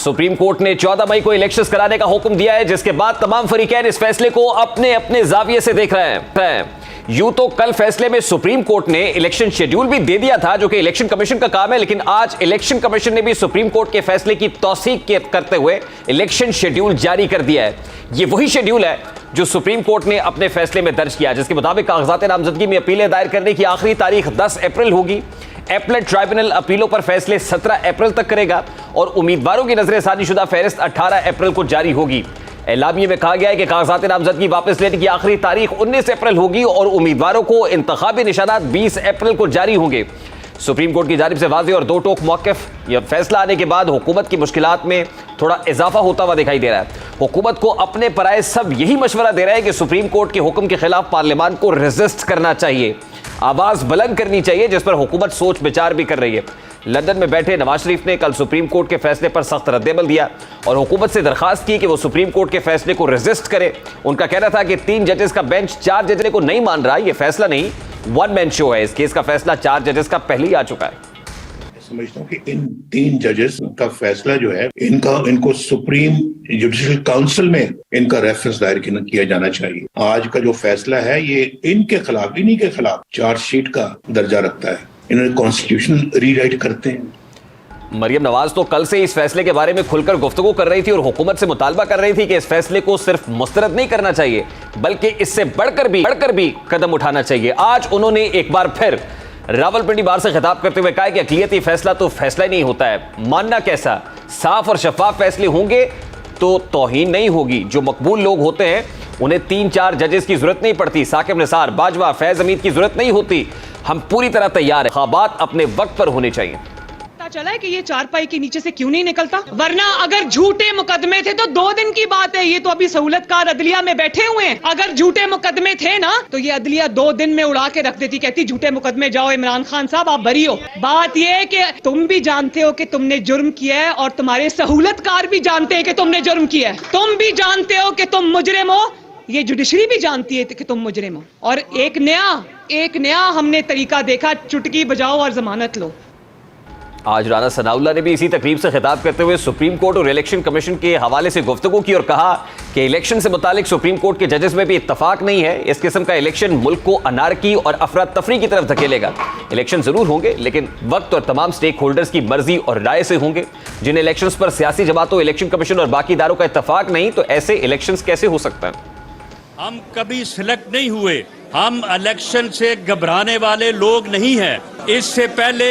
Supreme court ने 14 मई को elections कराने का हुक्म दिया है, जिसके बाद तमाम फरीकैन इस फैसले को अपने अपने जाविये से देख रहे हैं। यूं तो कल फैसले में सुप्रीम कोर्ट ने इलेक्शन शेड्यूल भी दे दिया था, जो कि इलेक्शन कमीशन का काम है, लेकिन आज इलेक्शन कमीशन ने भी सुप्रीम कोर्ट के फैसले की तौसीक करते हुए इलेक्शन शेड्यूल जारी कर दिया है। यह वही शेड्यूल है जो सुप्रीम कोर्ट ने अपने फैसले में दर्ज किया, जिसके मुताबिक कागजात नामजदगी में अपीलें दायर करने की आखिरी तारीख 10 अप्रैल होगी। एपलेट ट्राइब्यूनल अपीलों पर फैसले 17 अप्रैल तक करेगा और उम्मीदवारों की नजरसानीशुदा फहरिस्त 18 अप्रैल को जारी होगी। एलामिये में कहा गया है कि कागजात नामजदगी वापस लेने की आखिरी तारीख 19 अप्रैल होगी और उम्मीदवारों को इंतखाबी निशानात 20 अप्रैल को जारी होंगे। सुप्रीम कोर्ट की जानिब से वाज़ेह और दो टोक मौक़िफ़ यह फैसला आने के बाद हुकूमत की मुश्किलात में थोड़ा इजाफा होता हुआ दिखाई दे रहा है। हुकूमत को अपने पराए सब यही मशवरा दे रहा है कि सुप्रीम कोर्ट के हुक्म के खिलाफ पार्लियामान को रेजिस्ट करना चाहिए, आवाज बुलंद करनी चाहिए, जिस पर हुकूमत सोच विचार भी कर रही है। लंदन में बैठे नवाज शरीफ ने कल सुप्रीम कोर्ट के फैसले पर सख्त रद्देमल दिया और हुकूमत से दरखास्त की कि वो सुप्रीम कोर्ट के फैसले को रेजिस्ट करे। उनका कहना था कि 3 जजेस का बेंच 4 जजेस को नहीं मान रहा, यह फैसला नहीं, वन मैन शो है। इस केस का फैसला 4 जजेस का पहले ही आ चुका है। समझता हूँ कि इन 3 जजेस का फैसला जो है इनको सुप्रीम जुडिशल काउंसिल में इनका रेफरेंस दायर किया जाना चाहिए। आज का जो फैसला है ये इनके खिलाफ, इन्हीं के खिलाफ चार्जशीट का दर्जा रखता है। इन्होंने कॉन्स्टिट्यूशन रीराइट करते हैं। मरियम नवाज तो कल से इस फैसले के बारे में खुलकर गुफ्तगू कर रही थी और हुकूमत से मुतालबा कर रही थी कि इस फैसले को सिर्फ मुस्तरद नहीं करना चाहिए बल्कि इससे बढ़कर भी कदम उठाना चाहिए। आज उन्होंने एक बार फिर रावलपिंडी बार से खिताब करते हुए कहा कि अक़लियती फैसला तो फैसला ही नहीं होता है, मानना कैसा, साफ और शफाफ फैसले होंगे तो तौहीन नहीं होगी। जो मकबूल लोग होते हैं उन्हें 3-4 जजेस की जरूरत नहीं पड़ती, साकिब निसार, बाजवा, फैज हमीद की जरूरत नहीं होती। हम पूरी तरह तैयार हैं, ख्वाबात अपने वक्त पर होने चाहिए। चला है कि ये चारपाई के नीचे से क्यों नहीं निकलता, वरना अगर झूठे मुकदमे थे तो 2 दिन की बात है। ये तो अभी सहूलतकार अदलिया में बैठे हुए हैं। अगर झूठे मुकदमे थे ना तो ये अदलिया 2 दिन में उड़ा के रख देती, कहती झूठे मुकदमे जाओ इमरान खान साहब आप बरी हो। बात यह है कि तुम भी जानते हो कि तुमने जुर्म किया है और तुम्हारे सहूलतकार भी जानते हैं कि तुमने जुर्म किया है। तुम भी जानते हो कि तुम मुजरिम हो, ये जुडिशरी भी जानती है कि तुम मुजरिम हो। और एक नया हमने तरीका देखा, चुटकी बजाओ और जमानत लो। आज राना सनाउल्लाह ने भी इसी तकरीब से खिताब करते हुए सुप्रीम कोर्ट और इलेक्शन कमीशन के हवाले से गुफ्तगू की और कहा कि इलेक्शन से मुतालिक सुप्रीम कोर्ट के जजेस में भी इत्तफाक नहीं है। इस किस्म का इलेक्शन मुल्क को अनारकी और अफरा तफरी की तरफ धकेलेगा। इलेक्शन जरूर होंगे लेकिन वक्त और तमाम स्टेक होल्डर्स की मर्जी और राय से होंगे। जिन इलेक्शंस पर सियासी जमातों, इलेक्शन कमीशन और बाकी इदारों का इत्तफाक नहीं, तो ऐसे इलेक्शंस कैसे हो सकता है? हम कभी सिलेक्ट नहीं हुए, हम इलेक्शन से घबराने वाले लोग नहीं हैं। इससे पहले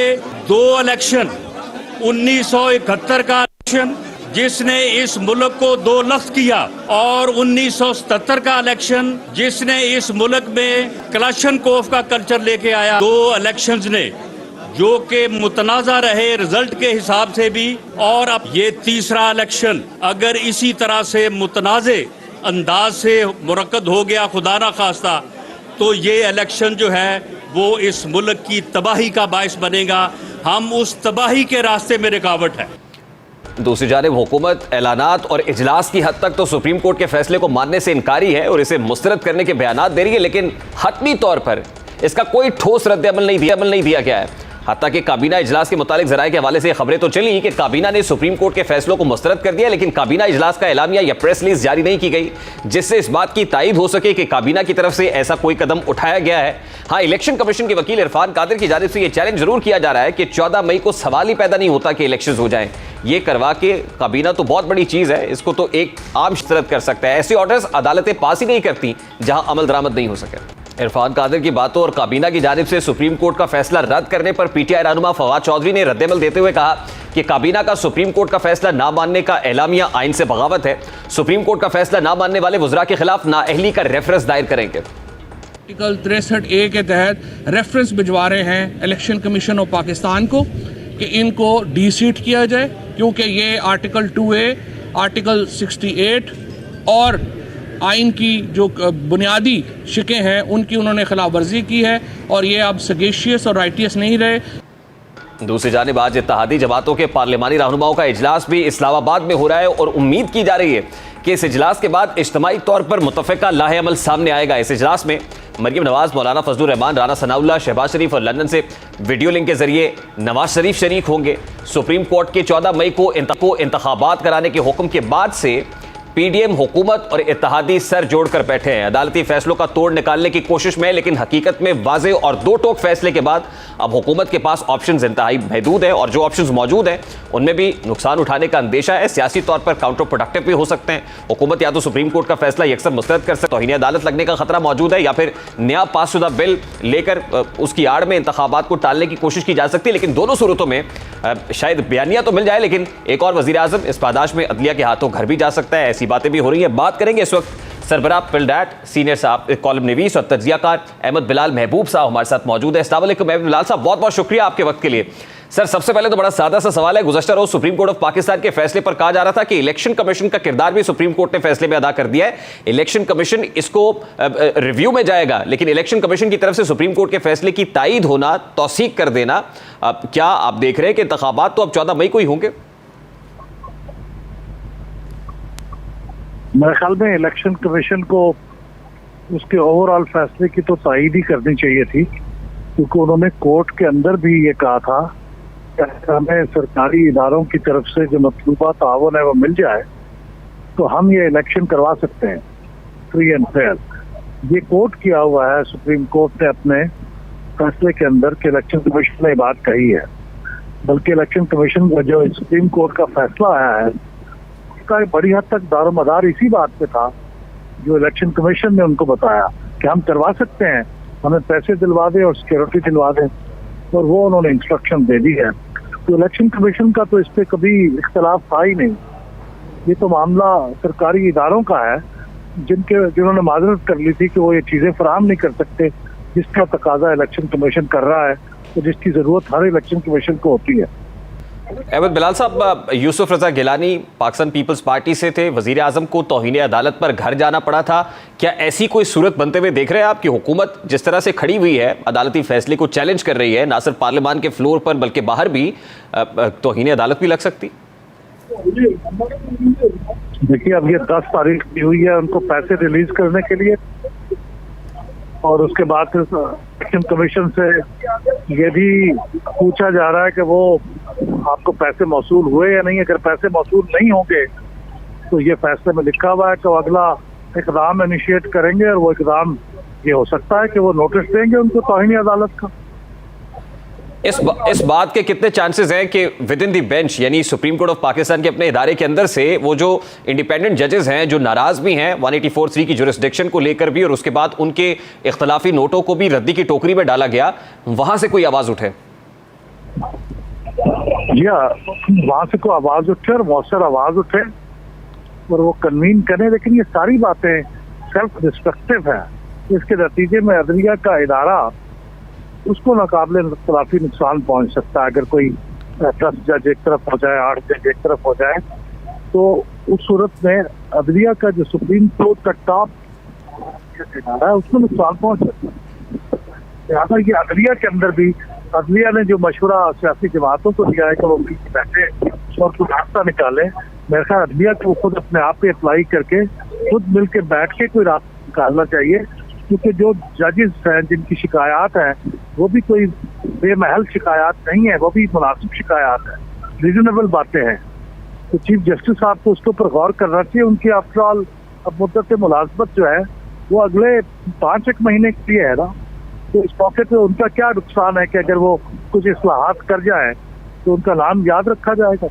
2 इलेक्शन, 1971 का इलेक्शन जिसने इस मुल्क को 2 लख्त किया और 1977 का इलेक्शन जिसने इस मुल्क में कलाशनकोफ का कल्चर लेके आया। 2 इलेक्शंस ने जो कि मुतनाज़ा रहे रिजल्ट के हिसाब से भी, और अब ये तीसरा इलेक्शन अगर इसी तरह से मुतनाज़े अंदाज से मुरक्कद हो गया, खुदा ना खास्ता, तो ये इलेक्शन जो है वो इस मुल्क की तबाही का बायस बनेगा। हम उस तबाही के रास्ते में रुकावट है। दूसरी जानिब हुकूमत ऐलानात और इजलास की हद तक तो सुप्रीम कोर्ट के फैसले को मानने से इनकारी है और इसे मुस्तरद करने के बयानात दे रही है, लेकिन हतमी तौर पर इसका कोई ठोस रद्द-ए-अमल नहीं दिया गया है। हत्ता कि काबीना इजलास के मुतालिक ज़राए के हवाले से खबरें तो चली कि काबीना ने सुप्रीम कोर्ट के फैसलों को मुस्तरद कर दिया, लेकिन काबीना इजलास का एलामिया या प्रेस रिलीज जारी नहीं की गई जिससे इस बात की तायद हो सके कि काबीना की तरफ से ऐसा कोई कदम उठाया गया है। हाँ, इलेक्शन कमीशन के वकील इरफान कादिर की जानिब से यह चैलेंज जरूर किया जा रहा है कि 14 मई को सवाल ही पैदा नहीं होता कि इलेक्शन हो जाए। ये करवा के काबीना तो बहुत बड़ी चीज़ है, इसको तो एक आम मुस्तरद कर सकता है। ऐसे ऑर्डर्स अदालतें पास ही नहीं करती जहां अमल दरामद नहीं हो सके। इरफान कादिर की बातों और काबीना की जानिब से सुप्रीम कोर्ट का फैसला रद्द करने पर पीटीआई रहनुमा फवाद चौधरी ने रद्देमल देते हुए कहा कि काबीना का सुप्रीम कोर्ट का फैसला ना मानने का एलामिया आइन से बगावत है। सुप्रीम कोर्ट का फैसला ना मानने वाले वज़रा के खिलाफ नाअहली का रेफरेंस दायर करेंगे। आर्टिकल 63A के तहत रेफरेंस भिजवा रहे हैं इलेक्शन कमीशन ऑफ पाकिस्तान को कि इनको डीसीट किया जाए, क्योंकि ये आर्टिकल 2A, आर्टिकल 68 और आइन की जो बुनियादी शिकें हैं उनकी उन्होंने खिलाफ वर्जी की है और ये अब सगेशियस और राइटियस नहीं रहे। दूसरी जानिब आज इत्तेहादी जमातों के पार्लिमानी रहनुमाओं का इजलास भी इस्लामाबाद में हो रहा है और उम्मीद की जा रही है कि इस इजलास के बाद इज्तिमाई तौर पर मुतफ़िका लाहे अमल सामने आएगा। इस इजलास में मरियम नवाज, मौलाना फजलुर रहमान, राना सनाउल्लाह, शहबाज शरीफ और लंदन से वीडियो लिंक के जरिए नवाज शरीफ शरीक होंगे। सुप्रीम कोर्ट के 14 मई को इंतखाबात कराने के हुक्म के बाद से पीडीएम हुकूमत और इत्तेहादी सर जोड़कर बैठे हैं, अदालती फैसलों का तोड़ निकालने की कोशिश में। लेकिन हकीकत में वाज़े और दो टोक फैसले के बाद अब हुकूमत के पास ऑप्शंस इंतहाई महदूद है और जो ऑप्शंस मौजूद हैं उनमें भी नुकसान उठाने का अंदेशा है, सियासी तौर पर काउंटर प्रोडक्टिव भी हो सकते हैं। हुकूमत या तो सुप्रीम कोर्ट का फैसला यकसर मुस्तरद कर सकती है, तौहीन अदालत लगने का खतरा मौजूद है, या फिर नया पासशुदा बिल लेकर उसकी आड़ में इंतखाबात को टालने की कोशिश की जा सकती है। लेकिन दोनों सूरतों में शायद बयानिया तो मिल जाए, लेकिन एक और वज़ीर आज़म इस पादाश में अदलिया के हाथों घर भी जा सकता है। ऐसी बातें भी हो रही हैं। बात करेंगे इस वक्त सरबराह पिलडैट सीनियर साहब, कॉलम नवीस और तज्जियाकार अहमद बिलाल महबूब साहब हमारे साथ मौजूद है। अस्सलाम वालेकुम अहमद बिलाल साहब, बहुत बहुत शुक्रिया आपके वक्त के लिए। सर, सबसे पहले तो बड़ा सादा सा सवाल है, गुज़श्ता रोज सुप्रीम कोर्ट ऑफ पाकिस्तान के फैसले पर कहा जा रहा था कि इलेक्शन कमीशन का किरदार भी सुप्रीम कोर्ट ने फैसले में अदा कर दिया है। इलेक्शन कमीशन इसको रिव्यू में जाएगा, लेकिन इलेक्शन कमीशन की तरफ से सुप्रीम कोर्ट के फैसले की तायीद होना, तौसीक कर देना, क्या आप देख रहे हैं कि इंतखाबात तो अब 14 मई को ही होंगे? मेरे ख्याल में इलेक्शन कमीशन को उसके ओवरऑल फैसले की तो तायीद ही करनी चाहिए थी, क्योंकि उन्होंने कोर्ट के अंदर भी ये कहा था कि हमें सरकारी इदारों की तरफ से जो मतलूबा तावन है वो मिल जाए तो हम ये इलेक्शन करवा सकते हैं फ्री एंड फेयर। ये कोर्ट किया हुआ है, सुप्रीम कोर्ट ने अपने फैसले के अंदर कि इलेक्शन कमीशन ने बात कही है। बल्कि इलेक्शन कमीशन का जो सुप्रीम कोर्ट का फैसला आया है उसका बड़ी हद तक दारोमदार इसी बात पे था जो इलेक्शन कमीशन ने उनको बताया कि हम करवा सकते हैं, हमें पैसे दिलवा दें और सिक्योरिटी दिलवा दें, और वो उन्होंने इंस्ट्रक्शन दे दी है। तो इलेक्शन कमीशन का तो इस पर कभी इख्तलाफ था ही नहीं। ये तो मामला सरकारी इदारों का है जिन्होंने माजरत कर ली थी कि वो ये चीज़ें फराहम नहीं कर सकते जिसका तकाजा इलेक्शन कमीशन कर रहा है, तो जिसकी ज़रूरत हर इलेक्शन कमीशन को होती है। अहमद बिलाल साहब, यूसुफ रजा गिलानी पाकिस्तान पीपल्स पार्टी से थे, वजीर आजम को तौहीन अदालत पर घर जाना पड़ा था। क्या ऐसी कोई सूरत बनते हुए देख रहे हैं आप कि हुकूमत जिस तरह से खड़ी हुई है, अदालती फैसले को चैलेंज कर रही है, ना सिर्फ पार्लियामान के फ्लोर पर बल्कि बाहर भी तौहीन अदालत भी लग सकती? देखिए, अब ये 10 तारीख की हुई है उनको पैसे रिलीज करने के लिए, और उसके बाद इलेक्शन कमीशन से ये भी पूछा जा रहा है कि वो आपको पैसे मौसूल हुए या नहीं। अगर पैसे मौसूल नहीं होंगे तो ये फैसले में लिखा हुआ है कि वो अगला इकदाम इनिशिएट करेंगे, और वो इकदाम ये हो सकता है कि वो नोटिस देंगे उनको तौहीन अदालत का। इस बात के कितने चांसेस हैं कि विद इन दी बेंच, यानी सुप्रीम कोर्ट ऑफ पाकिस्तान के अपने इदारे के अंदर से वो जो इंडिपेंडेंट जजेस हैं जो नाराज भी हैं 184(3) की जुरिस्डिक्शन को लेकर भी, और उसके बाद उनके इख्तलाफी नोटों को भी रद्दी की टोकरी में डाला गया, वहां से कोई आवाज उठे? जी हाँ, वहां से कोई आवाज उठे और मौसर आवाज उठे और वो कन्वीन करें, लेकिन ये सारी बातें सेल्फ डिस्ट्रक्टिव है। इसके नतीजे में अदलिया का इदारा उसको नाकाबिले इख्तलाफी नुकसान पहुंच सकता है। अगर कोई 10 जज एक तरफ हो जाए, 8 जज एक तरफ हो जाए, तो उस सूरत में अदलिया का जो सुप्रीम कोर्ट का टॉप इदारा है उसको नुकसान पहुंच सकता है। लिहाजा ये अदलिया के अंदर भी अदलिया ने जो मशवरा सियासी जमातों को दिया है कि वो बैठे और कुछ रास्ता निकाले, मेरे ख्याल अदलिया को खुद अपने आप पे अप्लाई करके खुद मिल के बैठ के कोई रास्ता निकालना चाहिए, क्योंकि जो जजेस हैं जिनकी शिकायत हैं वो भी कोई बेमहल शिकायत नहीं है, वो भी मुनासिब शिकायत है, रीजनेबल बातें हैं। तो चीफ जस्टिस साहब को उसके ऊपर गौर करना चाहिए। उनकी आफ्टरऑल अब मुद्दत मुलाजमत जो है वो अगले 5-1 महीने के लिए है ना, तो इस मौके पे उनका क्या नुकसान है कि अगर वो कुछ इस्लाहात कर जाए तो उनका नाम याद रखा जाएगा।